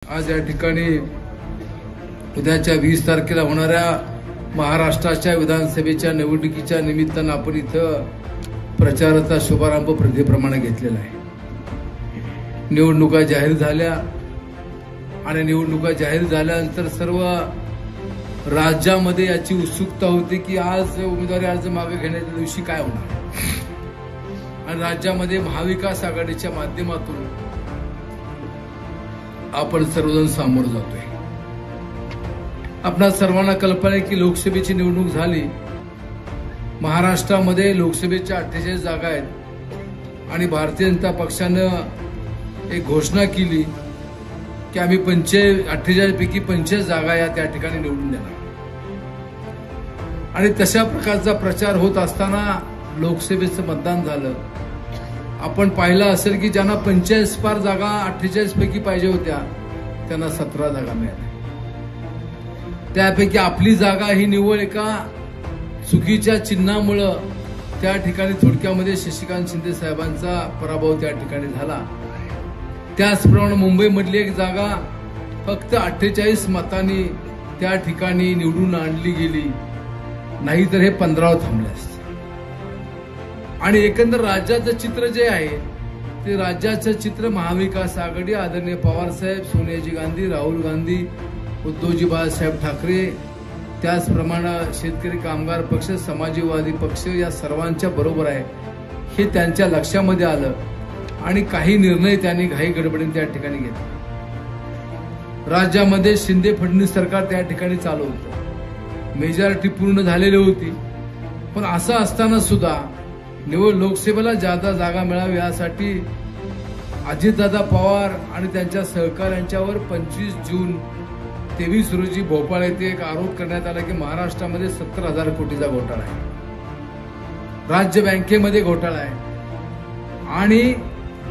आज या ठिकाणी उद्याच्या 20 तारखेला होणाऱ्या महाराष्ट्राच्या विधानसभेच्या निवडणुकीच्या निमित्तानं आपण इथं प्रचाराचा शुभारंभ प्रथेप्रमाणे घेतलेला आहे। निवडणुका जाहीर झाल्या आणि निवडणुका जाहीर झाल्यानंतर सर्व राज्यामध्ये याची उत्सुकता होती की आज उमेदवारी अर्ज मागे घेण्याच्या दिवशी काय होणार आणि राज्यामध्ये महाविकास आघाडीच्या माध्यमातून आपण सर्वजण सामोरं जातोय। आपणा सर्वांना कल्पना आहे की लोकसभेची निवडणूक झाली। महाराष्ट्रामध्ये लोकसभेच्या 48 जागा आहेत आणि भारतीय जनता पक्षानं एक घोषणा केली की आम्ही 48 पैकी 45 जागा या त्या ठिकाणी निवडून देणार आणि तशा प्रकारचा प्रचार होत असताना लोकसभेचं मतदान झालं। आपण पाहिलं असेल की ज्यांना 45 पार जागा 48 पैकी पाहिजे होत्या त्यांना 17 जागा मिळाल्या। त्यापैकी आपली जागा ही निवड एका चुकीच्या चिन्हामुळे त्या ठिकाणी थोडक्यामध्ये शशिकांत शिंदे साहेबांचा पराभव त्या ठिकाणी झाला। त्याचप्रमाणे मुंबईमधली एक जागा फक्त 48 मतांनी त्या ठिकाणी निवडून आणली गेली, नाहीतर हे 15 थांबले असते। आणि एकंदर राज्याचं चित्र जे आहे ते राज्याचं चित्र महाविकास आघाडी, आदरणीय पवार साहेब, सोनियाजी गांधी, राहुल गांधी, उद्धवजी बाळासाहेब ठाकरे, त्याचप्रमाणे शेतकरी कामगार पक्ष, समाजवादी पक्ष या सर्वांच्या बरोबर आहे हे त्यांच्या लक्षामध्ये आलं आणि काही निर्णय त्यांनी घाई गडबडीने त्या ठिकाणी घेतले। राज्यामध्ये शिंदे फडणवीस सरकार त्या ठिकाणी चालू होतं, मेजॉरिटी पूर्ण झालेली होती, पण असं असताना सुद्धा निवड लोकसभेला जादा जागा मिळावी यासाठी अजितदादा पवार आणि त्यांच्या सहकाऱ्यांच्यावर 25 जून 23 रोजी भोपाळ येथे एक आरोप करण्यात आला की महाराष्ट्रामध्ये 70,000 कोटीचा घोटाळा आहे, राज्य बँकेमध्ये घोटाळा आहे आणि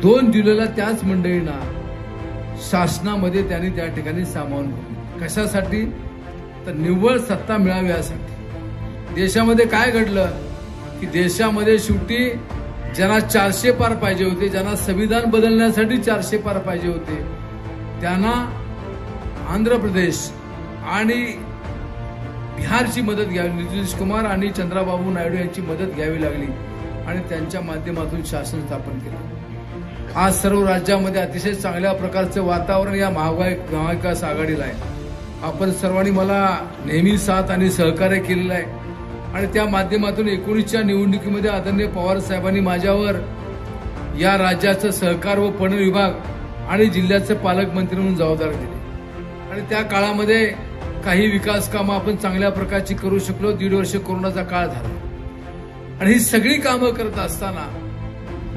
2 जुलैला त्याच मंडळींना शासनामध्ये त्यांनी त्या ठिकाणी सामावून घेतले। कशासाठी? तर निव्वळ सत्ता मिळावी यासाठी। देशामध्ये काय घडलं की देशामध्ये शेवटी ज्यांना 400 पार पाहिजे होते, ज्यांना संविधान बदलण्यासाठी 400 पार पाहिजे होते, त्यांना आंध्र प्रदेश आणि बिहारची मदत घ्यावी, नितीश कुमार आणि चंद्राबाबू नायडू यांची मदत घ्यावी लागली आणि त्यांच्या माध्यमातून शासन स्थापन केलं। आज सर्व राज्यामध्ये अतिशय चांगल्या प्रकारचं वातावरण या महाविकास आघाडीला आहे। आपण सर्वांनी मला नेहमी साथ आणि सहकार्य केलेलं आहे आणि त्या माध्यमातून 19च्या निवडणुकीमध्ये आदरणीय पवार साहेबांनी माझ्यावर या राज्याचं सहकार व पणन विभाग आणि जिल्ह्याचे पालकमंत्री म्हणून जबाबदारी दिली आणि त्या काळामध्ये काही विकास कामं आपण चांगल्या प्रकारची करू शकलो। 1.5 वर्ष कोरोनाचा काळ झाला आणि ही सगळी कामं करत असताना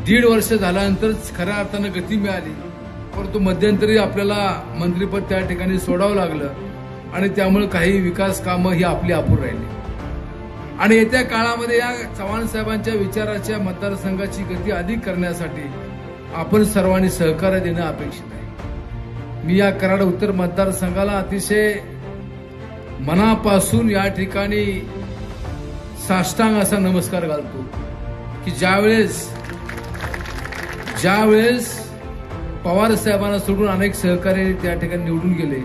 1.5 वर्ष झाल्यानंतर खऱ्या अर्थानं गती मिळाली, परंतु मध्यंतरी आपल्याला मंत्रिपद त्या ठिकाणी सोडावं लागलं आणि त्यामुळे काही विकास कामं ही आपली अपूर्ण राहिली आणि येत्या काळामध्ये या चव्हाण साहेबांच्या विचाराच्या मतदारसंघाची गती अधिक करण्यासाठी आपण सर्वांनी सहकार्य देणं अपेक्षित आहे। मी या कराड उत्तर मतदारसंघाला अतिशय मनापासून या ठिकाणी साष्टांग असा नमस्कार घालतो की ज्यावेळेस पवार साहेबांना सोडून अनेक सहकारी त्या ठिकाणी निवडून गेले,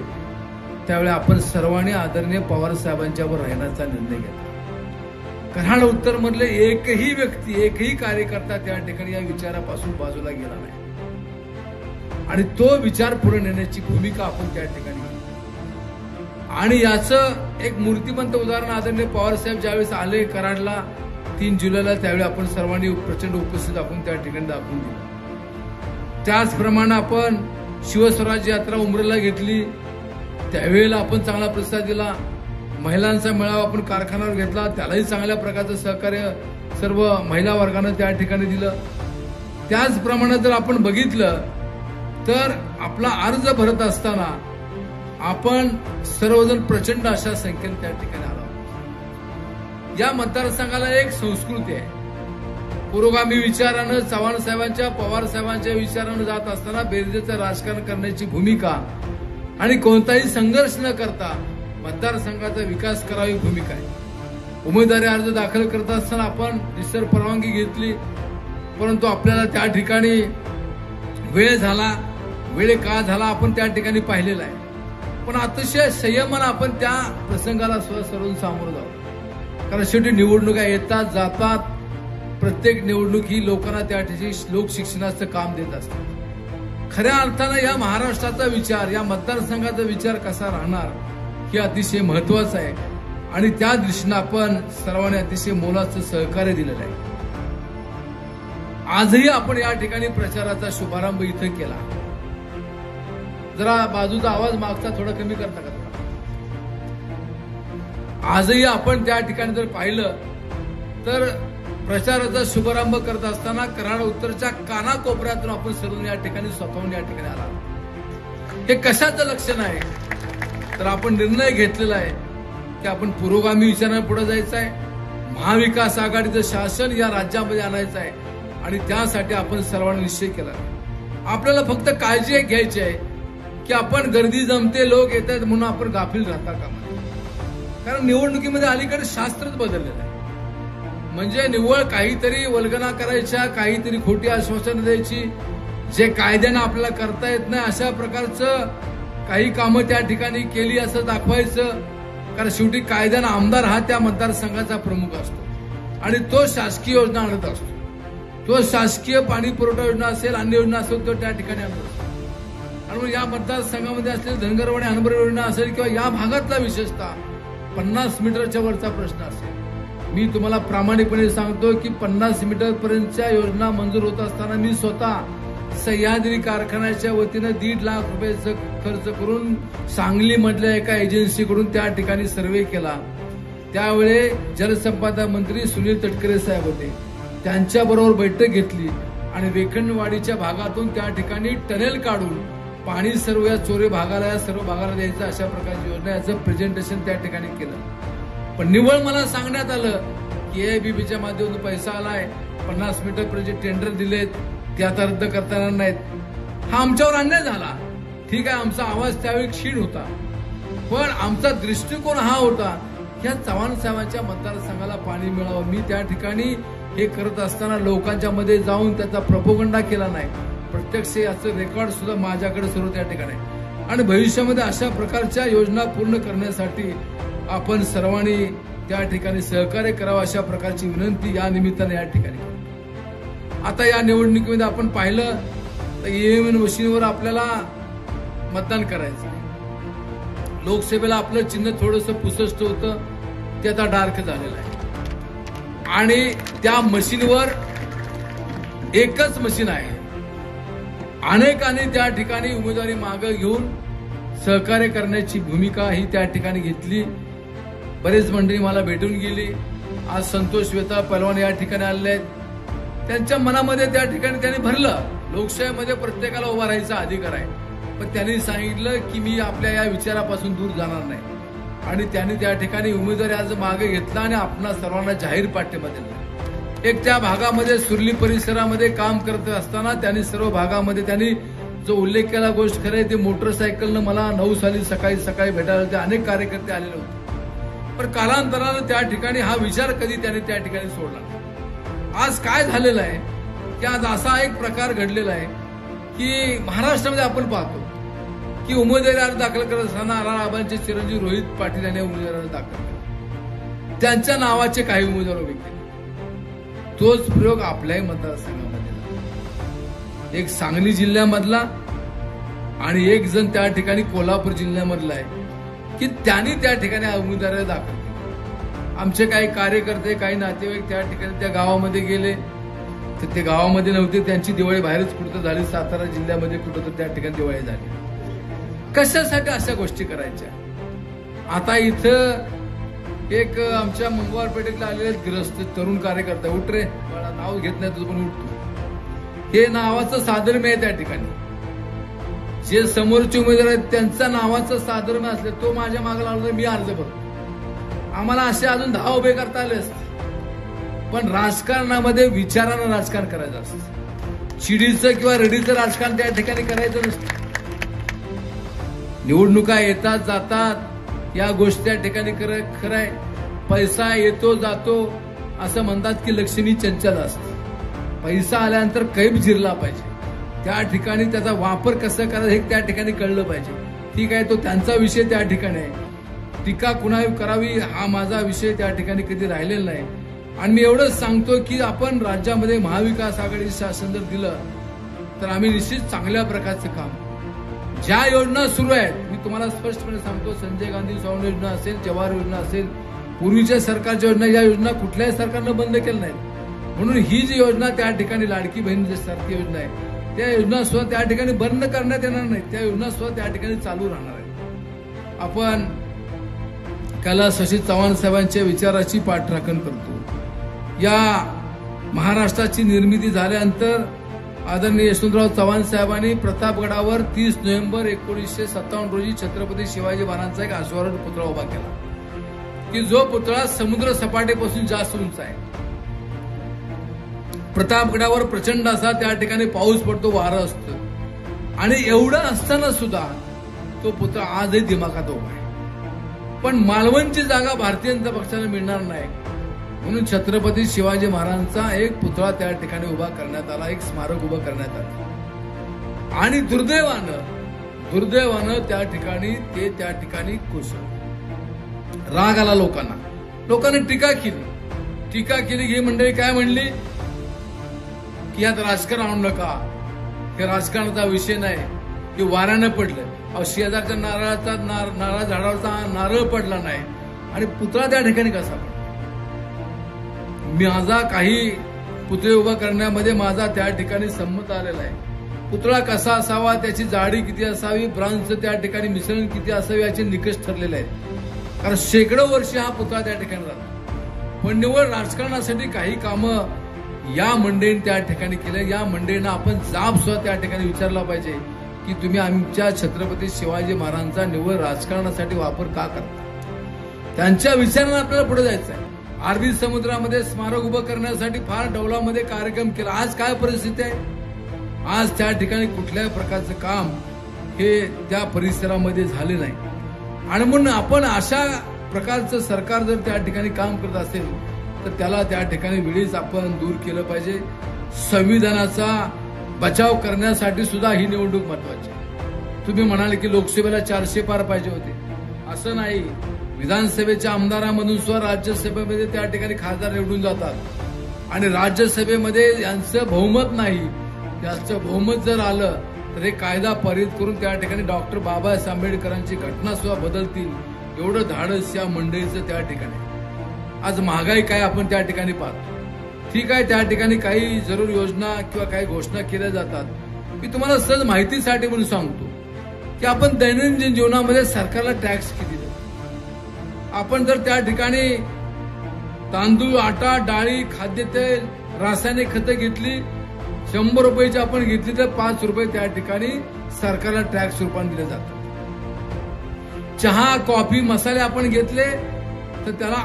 त्यावेळी आपण सर्वांनी आदरणीय पवार साहेबांच्यावर राहण्याचा निर्णय घेतला। कराड उत्तर मधले एकही व्यक्ती, एकही कार्यकर्ता त्या ठिकाणी या विचारापासून बाजूला गेला नाही आणि तो विचार पुढे नेण्याची भूमिका आपण त्या ठिकाणी घेतली आणि याचं एक मूर्तिमंत उदाहरण आदरणीय पवार साहेब ज्यावेळेस आले कराडला 3 जुलैला, त्यावेळी आपण सर्वांनी प्रचंड उपस्थित दाखवून त्या ठिकाणी दाखवून दिलं। त्याचप्रमाणे आपण शिवस्वराज्य यात्रा उमरेला घेतली, त्यावेळेला आपण चांगला प्रतिसाद दिला। महिलांचा मेळावा आपण कारखान्यावर घेतला, त्यालाही चांगल्या प्रकारचं सहकार्य सर्व महिला वर्गानं त्या ठिकाणी दिलं। त्याचप्रमाणे जर आपण बघितलं तर आपला अर्ज भरत असताना आपण सर्वजण प्रचंड अशा संख्येने त्या ठिकाणी आलो। या मतदारसंघाला एक संस्कृती आहे, पुरोगामी विचारानं चव्हाण साहेबांच्या, पवार साहेबांच्या विचारानं जात असताना बेरजेचं राजकारण करण्याची भूमिका आणि कोणताही संघर्ष न करता मतदारसंघाचा विकास करावी भूमिका आहे। उमेदवारी अर्ज दाखल करत असताना आपण रिसर परवानगी घेतली, परंतु आपल्याला त्या ठिकाणी वेळ झाला, वेळ का झाला आपण त्या ठिकाणी पाहिलेला आहे, पण अतिशय संयमानं आपण त्या प्रसंगाला सरून सामोरं जाऊ. कारण शेवटी निवडणुका येतात जातात, प्रत्येक निवडणूक ही लोकांना त्या ठिकाणी लोक शिक्षणाचं काम देत असतात. खऱ्या अर्थानं या महाराष्ट्राचा विचार, या मतदारसंघाचा विचार कसा राहणार हे अतिशय महत्वाचं आहे आणि त्या दृष्टीनं आपण सर्वांनी अतिशय मोलाचं सहकार्य दिलेलं आहे. आजही आपण या ठिकाणी प्रचाराचा शुभारंभ इथं केला. जरा बाजूचा आवाज मागचा थोडा कमी करता का? आजही आपण त्या ठिकाणी जर पाहिलं तर प्रचाराचा शुभारंभ करत असताना कराड उत्तरच्या कानाकोपऱ्यातून आपण सर्व या ठिकाणी स्वतःहून या ठिकाणी आला. हे कशाचं लक्षण आहे तर आपण निर्णय घेतलेला आहे की आपण पुरोगामी विचाराने पुढे जायचं आहे, महाविकास आघाडीचं शासन या राज्यामध्ये आणायचं आहे आणि त्यासाठी आपण सर्वांनी निश्चय केला. आपल्याला फक्त काळजी घ्यायची आहे की आपण गर्दी जमते, लोक येत आहेत म्हणून आपण गाफील राहता कामा नये. कारण निवडणुकीमध्ये अलीकडे शास्त्रच बदललेलं आहे. म्हणजे निव्वळ काहीतरी वल्गना करायच्या, काहीतरी खोटी आश्वासनं द्यायची, जे कायद्यानं आपल्याला करता येत नाही अशा प्रकारचं काही कामं त्या ठिकाणी केली असं दाखवायचं. कारण शेवटी कायद्यानं आमदार हा त्या मतदारसंघाचा प्रमुख असतो आणि तो शासकीय योजना आणत असतो. तो शासकीय पाणी पुरवठा योजना असेल, अन्य योजना असेल तो त्या ठिकाणी आणत असतो. आणि मग या मतदारसंघामध्ये असलेली धनगरवाडी हनबरी योजना असेल किंवा या भागातला विशेषतः 50 मीटरच्या वरचा प्रश्न असेल, मी तुम्हाला प्रामाणिकपणे सांगतो की 50 मीटर पर्यंतच्या योजना मंजूर होत असताना मी स्वतः सह्याद्री कारखान्याच्या वतीनं 1.5 लाख रुपयाचं खर्च करून सांगलीमधल्या एका एजन्सीकडून त्या ठिकाणी सर्व्हे केला. त्यावेळी जलसंपदा मंत्री सुनील तटकरे साहेब होते, त्यांच्याबरोबर बैठक घेतली आणि वेखणवाडीच्या भागातून त्या ठिकाणी टनेल काढून पाणी सर्व या चोरे भागाला, या सर्व भागाला द्यायचं अशा प्रकारची योजना, याचं प्रेझेंटेशन त्या ठिकाणी केलं. पण निव्वळ मला सांगण्यात आलं की एबीपीच्या माध्यमातून पैसा आलाय, 50 मीटर प्रोजेक्ट टेंडर दिलेत, ते आता रद्द करता येणार नाहीत. हा आमच्यावर अन्याय झाला. ठीक आहे, आमचा आवाज त्यावेळी क्षीण होता, पण आमचा दृष्टिकोन हा होता की चव्हाण साहेबांच्या मतदारसंघाला पाणी मिळावं. मी त्या ठिकाणी हे करत असताना लोकांच्या मध्ये जाऊन त्याचा प्रोपोगंडा केला नाही. प्रत्यक्ष याचं रेकॉर्ड सुद्धा माझ्याकडे सर्व त्या ठिकाणी. आणि भविष्यामध्ये अशा प्रकारच्या योजना पूर्ण करण्यासाठी आपण सर्वांनी त्या ठिकाणी सहकार्य करावं अशा प्रकारची विनंती या निमित्ताने या ठिकाणी. आता या निवडणुकीमध्ये आपण पाहिलं तर ईव्हीएम मशीनवर आपल्याला मतदान करायचं. लोकसभेला आपलं चिन्ह थोडंसं पुसष्ट होतं, ते आता डार्क झालेलं आहे आणि त्या मशीनवर एकच मशीन आहे. अनेकांनी त्या ठिकाणी उमेदवारी मागे घेऊन सहकार्य करण्याची भूमिका ही त्या ठिकाणी घेतली. बरेच मंडळी मला भेटून गेली. आज संतोष श्वेता पहलवान या ठिकाणी आलेले आहेत. त्यांच्या मनामध्ये त्या ठिकाणी त्यांनी भरलं, लोकशाहीमध्ये प्रत्येकाला उभा राहायचा अधिकार आहे, पण त्यांनी सांगितलं की मी आपल्या या विचारापासून दूर जाणार नाही. आणि त्यांनी त्या ठिकाणी उमेदवारी आज मागे घेतला आणि आपणा सर्वांना जाहीर पाठिंबा दिला. एक त्या भागामध्ये सुरली परिसरामध्ये काम करत असताना त्यांनी सर्व भागामध्ये त्यांनी जो उल्लेख केला, गोष्ट खरं आहे, ते मोटरसायकलनं मला 9 साली सकाळी भेटायला होते. अनेक कार्यकर्ते आलेले होते, पण कालांतरानं त्या ठिकाणी हा विचार कधी त्यांनी त्या ठिकाणी सोडला. आज काय झालेलं आहे की आज असा एक प्रकार घडलेला आहे की महाराष्ट्रामध्ये आपण पाहतो की उमेदवारी अर्ज दाखल करत असताना आबांचे चिरंजीव रोहित पाटील यांनी उमेदवारी अर्ज दाखल केला. त्यांच्या नावाचे काही उमेदवार उभे केले. तोच प्रयोग आपल्याही मतदारसंघामध्ये झाला. एक सांगली जिल्ह्यामधला आणि एक जण त्या ठिकाणी कोल्हापूर जिल्ह्यामधला आहे की त्यांनी त्या ठिकाणी उमेदवारी दाखल केली. आमचे काही कार्यकर्ते, काही नातेवाईक त्या ठिकाणी त्या गावामध्ये गेले तर ते गावामध्ये नव्हते, त्यांची दिवाळी बाहेरच कुठं झाली, सातारा जिल्ह्यामध्ये कुठं तर त्या ठिकाणी दिवाळी झाली. कशासाठी अशा गोष्टी करायच्या? आता इथं एक आमच्या मंगळवारपेठेतले आलेले ग्रस्त तरुण कार्यकर्ता, उठ रे मला नाव घेत नाही तुझं पण उठतो, हे नावाचं साधर्म्य आहे त्या ठिकाणी. जे समोरचे उमेदवार आहेत त्यांच्या नावाचं साधर्म्य असले, तो माझ्या मागे लागला मी अर्ज भरतो. आम्हाला असे अजून 10 उभे करता आले असते, पण राजकारणामध्ये विचारानं राजकारण करायचं असतं. चिडीचं किंवा रडीचं राजकारण त्या ठिकाणी करायचं नसतं. निवडणुका येतात जातात, या गोष्टी त्या ठिकाणी खरंय. पैसा येतो जातो, असं म्हणतात की लक्ष्मी चंचल असते. पैसा आल्यानंतर कैफ जिरला पाहिजे, त्या ठिकाणी त्याचा वापर कसा करायचा हे त्या ठिकाणी कळलं पाहिजे. ठीक आहे, तो त्यांचा विषय त्या ठिकाणी आहे. टीका कुणावर करावी हा माझा विषय त्या ठिकाणी कधी राहिलेला नाही. आणि मी एवढंच सांगतो की आपण राज्यामध्ये महाविकास आघाडी शासन जर दिलं तर आम्ही निश्चित चांगल्या प्रकारचं काम, ज्या योजना सुरू आहेत मी तुम्हाला स्पष्टपणे सांगतो, संजय गांधी स्वावलंबन योजना असेल, जवाहर योजना असेल, पूर्वीच्या सरकारच्या योजना, या योजना कुठल्याही सरकारनं बंद केल्या नाहीत. म्हणून ही जी योजना त्या ठिकाणी लाडकी बहीण सारखी योजना आहे, त्या योजना सुद्धा त्या ठिकाणी बंद करण्यात येणार नाहीत. त्या योजना सुद्धा त्या ठिकाणी चालू राहणार आहेत. आपण कैलास शशी चव्हाण साहेबांच्या विचाराची पाठराखण करतो. या महाराष्ट्राची निर्मिती झाल्यानंतर आदरणीय यशवंतराव चव्हाण साहेबांनी प्रतापगडावर 30 नोव्हेंबर 1957 रोजी छत्रपती शिवाजी महाराजांचा एक अश्वारूढ पुतळा उभा केला की जो पुतळा समुद्र सपाटीपासून जास्त उंच आहे. प्रतापगडावर प्रचंड असा त्या ठिकाणी पाऊस पडतो, वारं असतं आणि एवढं असताना सुद्धा तो पुतळा आजही दिमागात उभा आहे. पण मालवणची जागा भारतीय जनता पक्षाला मिळणार नाही म्हणून छत्रपती शिवाजी महाराजांचा एक पुतळा त्या ठिकाणी उभा करण्यात आला, एक स्मारक उभं करण्यात आलं. आणि दुर्दैवानं त्या ठिकाणी कोसळलं. राग आला लोकांनी टीका केली. ही मंडळी काय म्हणली की यात राजकारण आणू नका, हे राजकारणाचा विषय नाही, हे वाऱ्यानं पडलं. शेजारच्या नारळ झाडावरचा नारळ पडला नाही आणि पुतळा त्या ठिकाणी कसा पडला. माझा काही पुतळे उभा करण्यामध्ये माझा त्या ठिकाणी संमत आलेला आहे. पुतळा कसा असावा, त्याची जाडी किती असावी, ब्रॉन्झचं त्या ठिकाणी मिश्रण किती असावे याचे निकष ठरलेले आहेत. कारण शेकडो वर्ष हा पुतळा त्या ठिकाणी राहिला. पण निवड राजकारणासाठी काही कामं या मंडळींनी त्या ठिकाणी केलं. या मंडळींना आपण जाब सुद्धा त्या ठिकाणी विचारला पाहिजे की तुम्ही आमच्या छत्रपती शिवाजी महाराजांचा निव्वळ राजकारणासाठी वापर का करता. त्यांच्या विचारांना आपल्याला पुढे जायचं आहे. अरबी समुद्रामध्ये स्मारक उभं करण्यासाठी फार डौलामध्ये कार्यक्रम केला. आज काय परिस्थिती आहे, आज त्या ठिकाणी कुठल्याही प्रकारचं काम हे त्या परिसरामध्ये झाले नाही. आणि म्हणून आपण अशा प्रकारचं सरकार जर त्या ठिकाणी काम करत असेल तर त्याला त्या ठिकाणी वेळीच आपण दूर केलं पाहिजे. संविधानाचा बचाव करण्यासाठी सुद्धा ही निवडणूक महत्वाची आहे. तुम्ही म्हणाले की लोकसभेला 400 पार पाहिजे होते, असं नाही. विधानसभेच्या आमदारांमधून सुद्धा राज्यसभेमध्ये त्या ठिकाणी खासदार निवडून जातात आणि राज्यसभेमध्ये यांचं बहुमत नाही. यांचं बहुमत जर आलं तर हे कायदा पारित करून त्या ठिकाणी डॉक्टर बाबासाहेब आंबेडकरांची घटना सुद्धा बदलतील एवढं धाडस या मंडळीचं त्या ठिकाणी. आज महागाई काय आपण त्या ठिकाणी पाहतो. ठीक आहे, त्या ठिकाणी काही जरूर योजना किंवा काही घोषणा केल्या जातात. मी तुम्हाला सहज माहितीसाठी म्हणून सांगतो की आपण दैनंदिन जीवनामध्ये सरकारला टॅक्स किती देतो. आपण जर त्या ठिकाणी तांदूळ, आटा, डाळी, खाद्यतेल, रासायनिक खतं घेतली, 100 रुपयाची आपण घेतली तर 5 रुपये त्या ठिकाणी सरकारला टॅक्स रूपाने दिले जातात. चहा, कॉफी, मसाले आपण घेतले तर त्याला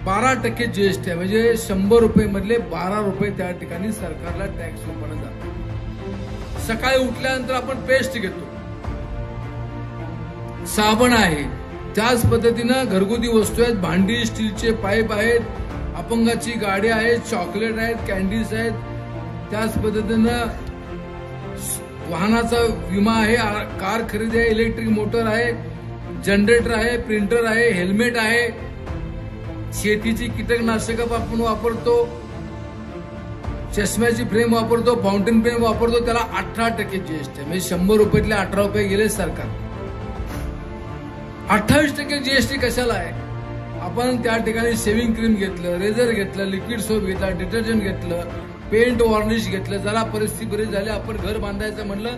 12% जीएसटी आहे. म्हणजे 100 रुपये मधले 12 रुपये त्या ठिकाणी सरकारला टॅक्स रूपाने जातात. सकाळी उठल्यानंतर आपण पेस्ट घेतो, साबण आहे, त्याच पद्धतीनं घरगुती वस्तू आहेत, भांडी, स्टीलचे पाईप आहेत, अपंगाची गाडी आहे, चॉकलेट आहेत, कॅन्डीज आहेत, त्याच पद्धतीनं वाहनाचा विमा आहे, कार खरेदी आहे, इलेक्ट्रिक मोटर आहे, जनरेटर आहे, प्रिंटर आहे, हेल्मेट आहे, शेतीची कीटकनाशक आपण वापरतो, चष्म्याची फ्रेम वापरतो, फाउंटेन पेन वापरतो, त्याला 18% जीएसटी आहे. म्हणजे 100 रुपयातले 18 रुपये गेले सरकार. 28% जीएसटी कशाला आहे. आपण त्या ठिकाणी शेव्हिंग क्रीम घेतलं, रेझर घेतलं, लिक्विड सोप घेतला, डिटर्जंट घेतलं, पेंट वॉर्निश घेतलं, जरा परिस्थिती बरी झाली, आपण घर बांधायचं म्हणलं,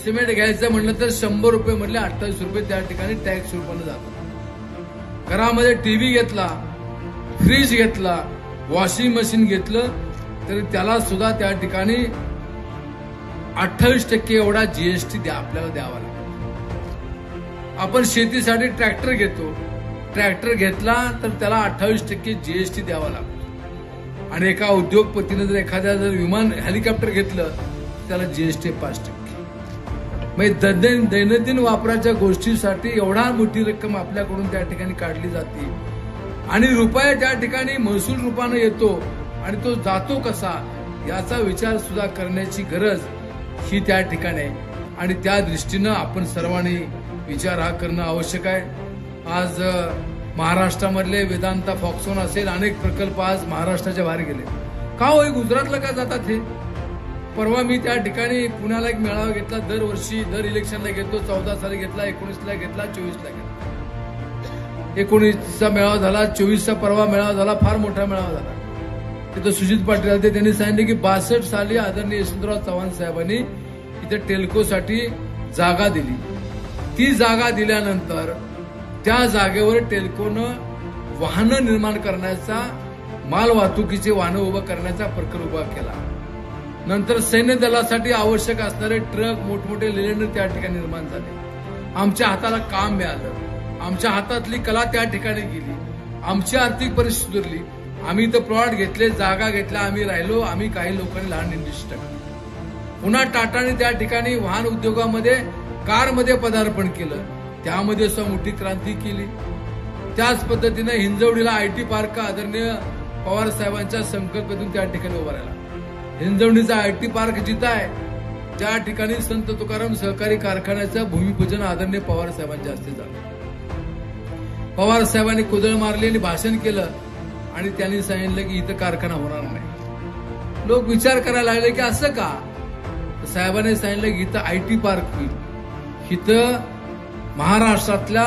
सिमेंट घ्यायचं म्हणलं तर 100 रुपये मधले 28 रुपये त्या ठिकाणी टॅक्स रूपाने जातात. घरामध्ये टीव्ही घेतला, फ्रीज घेतला, वॉशिंग मशीन घेतलं तरी त्याला सुद्धा त्या ठिकाणी 28% एवढा जीएसटी आपल्याला द्यावा लागतो. आपण शेतीसाठी ट्रॅक्टर घेतो, ट्रॅक्टर घेतला तर त्याला 28% जीएसटी द्यावा लागतो. आणि एका उद्योगपतीने जर एखाद्या विमान, हेलिकॉप्टर घेतलं त्याला जीएसटी 5%. म्हणजे दैनंदिन वापराच्या गोष्टीसाठी एवढा मोठी रक्कम आपल्याकडून त्या ठिकाणी काढली जाते आणि रुपया त्या ठिकाणी महसूल रूपाने येतो आणि तो जातो कसा याचा विचार सुद्धा करण्याची गरज ही त्या ठिकाणी आहे आणि त्या दृष्टीनं आपण सर्वांनी विचार हा करणं आवश्यक आहे. आज महाराष्ट्रामधले वेदांता फॉक्सॉन असेल अनेक प्रकल्प आज महाराष्ट्राच्या बाहेर गेले. का हो गुजरातला का जातात हे? परवा मी त्या ठिकाणी पुण्याला एक मेळावा घेतला. दरवर्षी दर इलेक्शनला घेतो. 14 साली घेतला, 19ला घेतला, 24ला घेतला. 19चा मेळावा झाला, 24चा परवा मेळावा झाला, फार मोठा मेळावा झाला. तिथं सुजित पाटील आले. त्यांनी सांगितले की 62 साली आदरणीय यशवंतराव चव्हाण साहेबांनी इथे टेल्कोसाठी जागा दिली. ती जागा दिल्यानंतर त्या जागेवर टेल्कोनं वाहनं निर्माण करण्याचा, माल वाहतुकीचे वाहनं उभं करण्याचा प्रकल्प उभा केला. नंतर सैन्य दलासाठी आवश्यक असणारे ट्रक, मोठमोठे लेलेंडर त्या ठिकाणी निर्माण झाले. आमच्या हाताला काम मिळालं. आमच्या हातातली कला त्या ठिकाणी गेली. आमची आर्थिक परिस्थिती सुधारली. आम्ही इथं प्लॉट घेतले, जागा घेतल्या, आम्ही राहिलो. आम्ही काही लोकांनी लहान इंडस्ट्री टाकली. पुन्हा टाटाने त्या ठिकाणी वाहन उद्योगामध्ये कारमध्ये पदार्पण केलं. त्यामध्ये सुद्धा मोठी क्रांती केली. त्याच पद्धतीने हिंजवडीला आयटी पार्क आदरणीय पवार साहेबांच्या संकल्पनेतून त्या ठिकाणी उभा राहिला. हिंजवडीचा आयटी पार्क जिथं आहे त्या ठिकाणी संत तुकाराम सहकारी कारखान्याचं भूमिपूजन आदरणीय पवार साहेबांच्या हस्ते झालं. पवार साहेबांनी कुदळ मारली आणि भाषण केलं आणि त्यांनी सांगितलं की इथं कारखाना होणार नाही. लोक विचार करायला लागले की असं का? साहेबांनी सांगितलं की इथं आयटी पार्क होईल. इथं महाराष्ट्रातल्या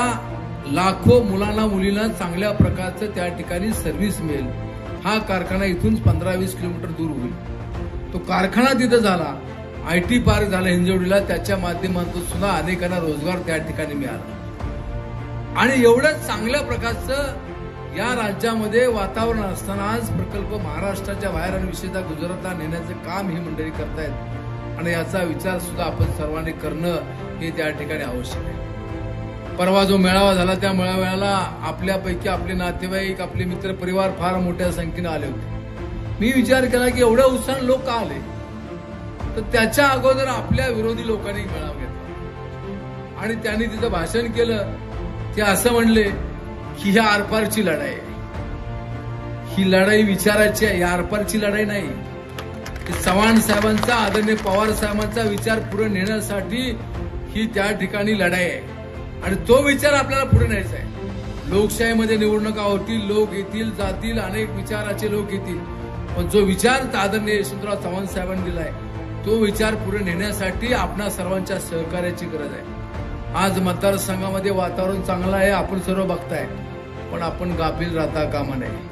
लाखो मुलांना मुलींना चांगल्या प्रकारचं त्या ठिकाणी सर्व्हिस मिळेल. हा कारखाना इथून 15-20 किलोमीटर दूर होईल. तो कारखाना तिथं झाला, आयटी पार्क झाला हिंजवडीला. त्याच्या माध्यमातून सुद्धा अनेकांना रोजगार त्या ठिकाणी मिळाला. आणि एवढं चांगल्या प्रकारचं या राज्यामध्ये वातावरण असताना आज प्रकल्प महाराष्ट्राच्या बाहेर आणि विशेषतः गुजरातला नेण्याचं काम ही मंडळी करतायत. आणि याचा विचार सुद्धा आपण सर्वांनी करणं हे त्या ठिकाणी आवश्यक आहे. परवा जो मेळावा झाला त्या मेळाव्याला आपल्यापैकी आपले नातेवाईक, आपले मित्र परिवार फार मोठ्या संख्येने आले होते. मी विचार केला की एवढ्या उत्साहाने लोक का आले? तर त्याच्या अगोदर आपल्या विरोधी लोकांनी मेळावा घेतला आणि त्यांनी तिथं भाषण केलं. ते असं म्हणले की ही आरपारची लढाई आहे. ही लढाई विचाराची आहे, ही आरपारची लढाई नाही. चव्हाण साहेबांचा, आदरणीय पवार साहेबांचा विचार पुढे नेण्यासाठी ही त्या ठिकाणी लढाई आहे आणि तो विचार आपल्याला पुढे न्यायचा आहे. लोकशाहीमध्ये निवडणुका होतील, लोक येतील जातील, अनेक विचाराचे लोक येतील, पण जो विचार आदरणीय यशवंतराव चव्हाण साहेबांनी दिलाय तो विचार पुढे नेण्यासाठी आपणा सर्वांच्या सहकार्याची गरज आहे. आज मतदारसंघामध्ये वातावरण चांगलं आहे, आपण सर्व बघताय, पण आपण गाफील राहता कामा नये.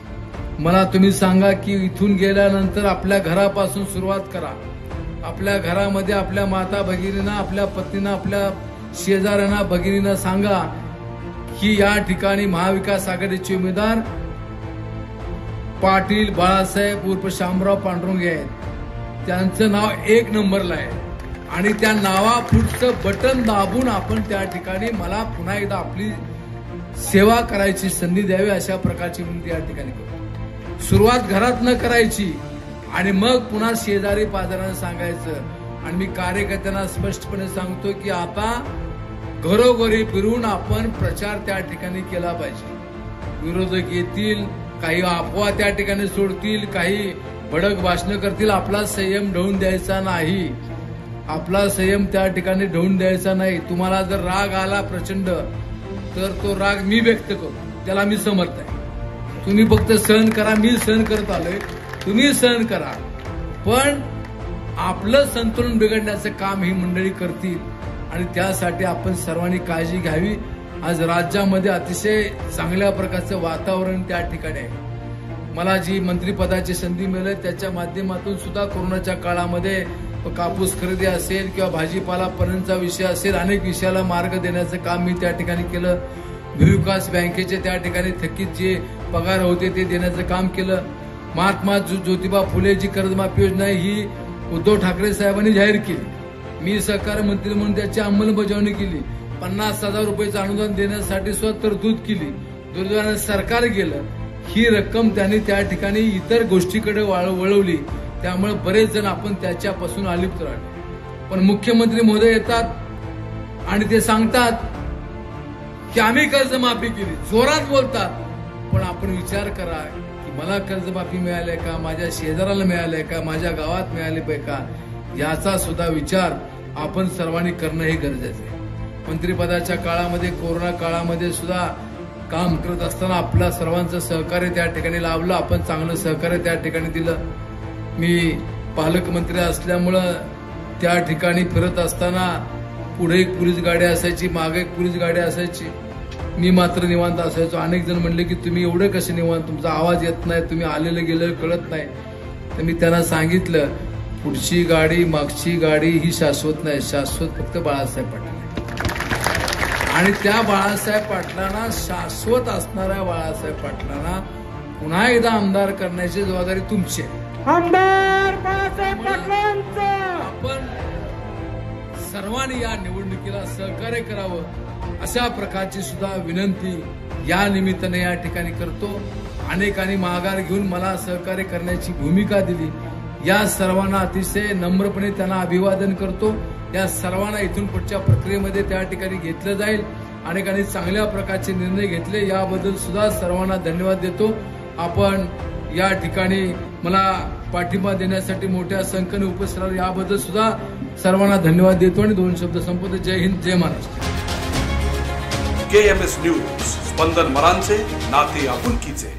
मला तुम्ही सांगा की इथून गेल्यानंतर आपल्या घरापासून सुरुवात करा. आपल्या घरामध्ये आपल्या माता भगिनींना, आपल्या पत्नींना, आपल्या शेजाऱ्यांना, भगिनींना सांगा की या ठिकाणी महाविकास आघाडीचे उमेदवार पाटील बाळासाहेब उर्फ शामराव पांडुरंगे आहेत. त्यांचं नाव 1 नंबरला आहे आणि त्या नावा पुढचं बटन दाबून आपण त्या ठिकाणी मला पुन्हा एकदा आपली सेवा करायची संधी द्यावी अशा प्रकारची विनंती या ठिकाणी करतो. सुरुवात घरात न करायची आणि मग पुन्हा शेजारी पाजारांना सांगायचं. आणि मी कार्यकर्त्यांना स्पष्टपणे सांगतो की आता घरोघरी फिरून आपण प्रचार त्या ठिकाणी केला पाहिजे. विरोधक येतील, काही अफवा त्या ठिकाणी सोडतील, काही भडक भाषणं करतील. आपला संयम ढवून द्यायचा नाही. आपला संयम त्या ठिकाणी ढवून द्यायचा नाही. तुम्हाला जर राग आला प्रचंड तर तो राग मी व्यक्त करतो, त्याला मी समर्थ आहे. तुम्ही फक्त सहन करा. मी सहन करत आलोय, तुम्ही सहन करा. पण आपलं संतुलन बिघडण्याचं काम ही मंडळी करतील आणि त्यासाठी आपण सर्वांनी काळजी घ्यावी. आज राज्यामध्ये अतिशय चांगल्या प्रकारचं वातावरण त्या ठिकाणी आहे. मला जी मंत्रिपदाची संधी मिळाली त्याच्या माध्यमातून सुद्धा कोरोनाच्या काळामध्ये कापूस खरेदी असेल किंवा भाजीपाला पणनचा विषय असेल, अनेक विषयाला मार्ग देण्याचं काम मी त्या ठिकाणी केलं. भूविकास बँकेचे त्या ठिकाणी थकीत जे पगार होते ते देण्याचं काम केलं. महात्मा ज्योतिबा फुलेची कर्जमाफी योजना ही उद्धव ठाकरे साहेबांनी जाहीर केली. मी सहकार मंत्री म्हणून त्याची अंमलबजावणी केली. 50,000 रुपयाचं अनुदान देण्यासाठी सुद्धा तरतूद केली. दुर्दैवाने सरकार गेलं. ही रक्कम त्यांनी त्या ठिकाणी इतर गोष्टीकडे वळवली. त्यामुळे बरेच जण आपण त्याच्यापासून अलिप्त राहिले. पण मुख्यमंत्री महोदय येतात आणि ते सांगतात की आम्ही कर्जमाफी केली, जोरात बोलतात. पण आपण विचार करा की मला कर्जमाफी मिळाली का, माझ्या शेजाऱ्याला मिळाली का, माझ्या गावात मिळाली पाहिजे का? याचा सुद्धा विचार आपण सर्वांनी करणं हे गरजेचं आहे. मंत्रिपदाच्या काळामध्ये, कोरोना काळामध्ये सुद्धा काम करत असताना आपल्या सर्वांचं सहकार्य त्या ठिकाणी लाभलं. आपण चांगलं सहकार्य त्या ठिकाणी दिलं. मी पालकमंत्री असल्यामुळं त्या ठिकाणी फिरत असताना पुढे एक पोलीस गाडी असायची, मागे एक पोलीस गाडी असायची. मी मात्र निवांत असायचो. अनेक जण म्हणले की तुम्ही एवढे कसे निवांत, तुमचा आवाज येत नाही, तुम्ही आलेलं गेलेलं कळत नाही. तर मी त्यांना सांगितलं, पुढची गाडी मागची गाडी ही शाश्वत नाही, शाश्वत फक्त बाळासाहेब पाटील आहे. आणि त्या बाळासाहेब पाटलांना, शाश्वत असणाऱ्या बाळासाहेब पाटलांना पुन्हा एकदा आमदार करण्याची जबाबदारी तुमची आहे. आमदार बाळासाहेब पाटलांचा आपण सर्वांनी या निवडणुकीला सहकार्य करावं, अशा प्रकारची सुद्धा विनंती या निमित्ताने या ठिकाणी करतो. अनेकांनी माघार घेऊन मला सहकार्य करण्याची भूमिका दिली. या सर्वांना अतिशय नम्रपणे त्यांना अभिवादन करतो. या सर्वांना इथून पुढच्या प्रक्रियेमध्ये त्या ठिकाणी घेतलं जाईल. अनेकांनी चांगल्या प्रकारचे निर्णय घेतले, याबद्दल सुद्धा सर्वांना धन्यवाद देतो. आपण या ठिकाणी मला पाठिंबा देण्यासाठी मोठ्या संख्येने उपस्थित राहिले, याबद्दल सुद्धा सर्वांना धन्यवाद देतो आणि 2 शब्द संपवतो. जय हिंद, जय महाराष्ट्र. KMS न्यूज, स्पंदन मरांचे नाते आपुलकीचे.